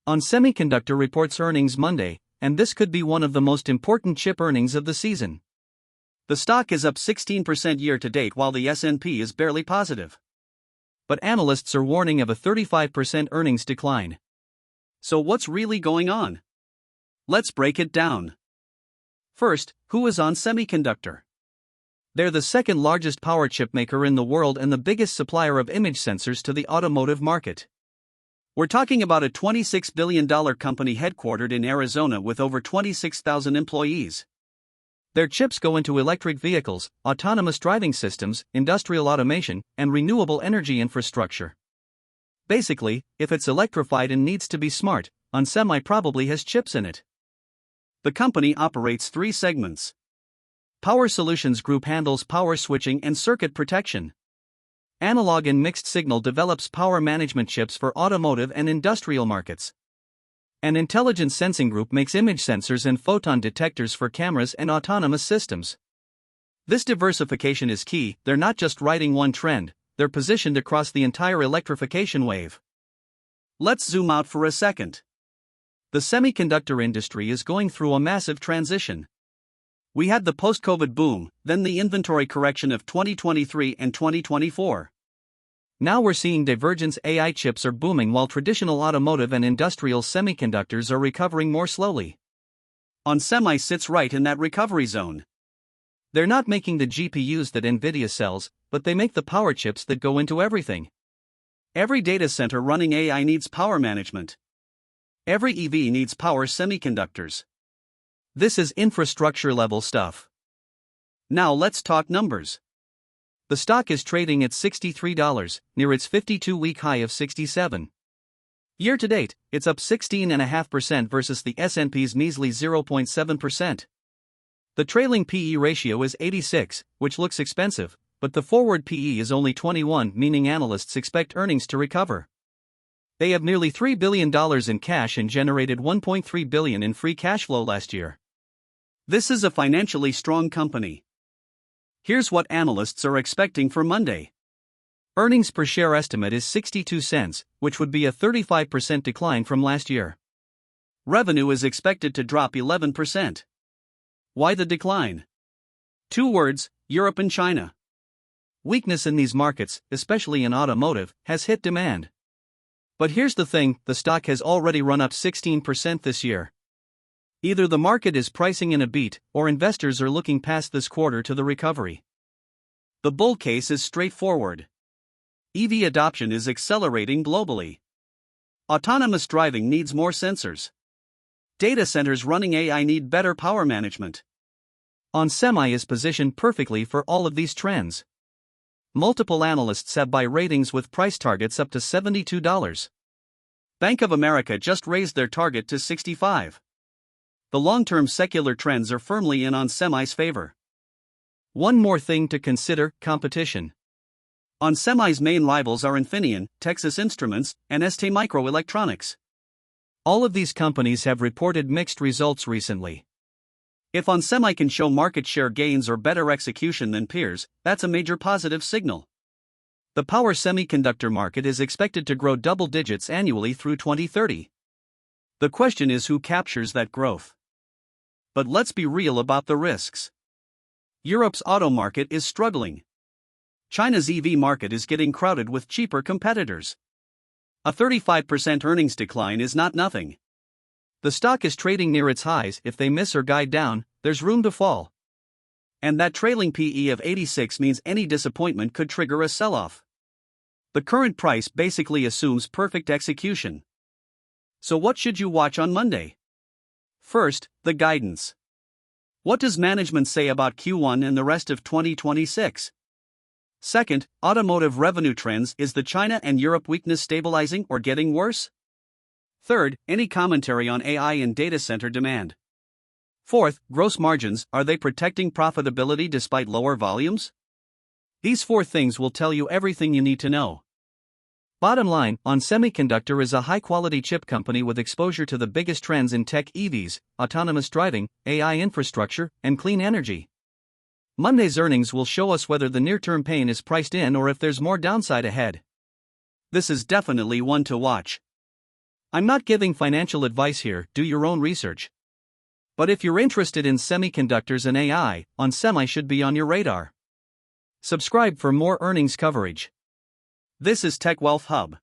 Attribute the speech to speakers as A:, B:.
A: ON Semiconductor reports earnings Monday, and this could be one of the most important chip earnings of the season. The stock is up 16% year-to-date while the S&P is barely positive. But analysts are warning of a 35% earnings decline. So what's really going on? Let's break it down. First, who is ON Semiconductor? They're the second largest power chip maker in the world and the biggest supplier of image sensors to the automotive market. We're talking about a $26 billion company headquartered in Arizona with over 26,000 employees. Their chips go into electric vehicles, autonomous driving systems, industrial automation, and renewable energy infrastructure. Basically, if it's electrified and needs to be smart, ON Semi probably has chips in it. The company operates three segments. Power Solutions Group handles power switching and circuit protection. Analog and Mixed Signal develops power management chips for automotive and industrial markets. And Intelligent Sensing Group makes image sensors and photon detectors for cameras and autonomous systems. This diversification is key. They're not just riding one trend, they're positioned across the entire electrification wave. Let's zoom out for a second. The semiconductor industry is going through a massive transition. We had the post-COVID boom, then the inventory correction of 2023 and 2024. Now we're seeing divergence. AI chips are booming while traditional automotive and industrial semiconductors are recovering more slowly. ON Semi sits right in that recovery zone. They're not making the GPUs that Nvidia sells, but they make the power chips that go into everything. Every data center running AI needs power management. Every EV needs power semiconductors. This is infrastructure level stuff. Now let's talk numbers. The stock is trading at $63, near its 52-week high of $67. Year to date, it's up 16.5% versus the S&P's measly 0.7%. The trailing PE ratio is 86, which looks expensive, but the forward PE is only 21, meaning analysts expect earnings to recover. They have nearly $3 billion in cash and generated $1.3 billion in free cash flow last year. This is a financially strong company. Here's what analysts are expecting for Monday. Earnings per share estimate is 62 cents, which would be a 35% decline from last year. Revenue is expected to drop 11%. Why the decline? Two words: Europe and China. Weakness in these markets, especially in automotive, has hit demand. But here's the thing, the stock has already run up 16% this year. Either the market is pricing in a beat, or investors are looking past this quarter to the recovery. The bull case is straightforward. EV adoption is accelerating globally. Autonomous driving needs more sensors. Data centers running AI need better power management. ON Semi is positioned perfectly for all of these trends. Multiple analysts have buy ratings with price targets up to $72. Bank of America just raised their target to $65. The long-term secular trends are firmly in ON Semi's favor. One more thing to consider: competition. ON Semi's main rivals are Infineon, Texas Instruments, and STMicroelectronics. All of these companies have reported mixed results recently. If ON Semi can show market share gains or better execution than peers, that's a major positive signal. The power semiconductor market is expected to grow double digits annually through 2030. The question is who captures that growth. But let's be real about the risks. Europe's auto market is struggling. China's EV market is getting crowded with cheaper competitors. A 35% earnings decline is not nothing. The stock is trading near its highs. If they miss or guide down, there's room to fall. And that trailing PE of 86 means any disappointment could trigger a sell-off. The current price basically assumes perfect execution. So what should you watch on Monday? First, the guidance. What does management say about Q1 and the rest of 2026? Second, automotive revenue trends. Is the China and Europe weakness stabilizing or getting worse? Third, any commentary on AI and data center demand? Fourth, gross margins. Are they protecting profitability despite lower volumes? These four things will tell you everything you need to know. Bottom line, ON Semiconductor is a high-quality chip company with exposure to the biggest trends in tech: EVs, autonomous driving, AI infrastructure, and clean energy. Monday's earnings will show us whether the near-term pain is priced in or if there's more downside ahead. This is definitely one to watch. I'm not giving financial advice here, do your own research. But if you're interested in semiconductors and AI, ON Semi should be on your radar. Subscribe for more earnings coverage. This is Tech Wealth Hub.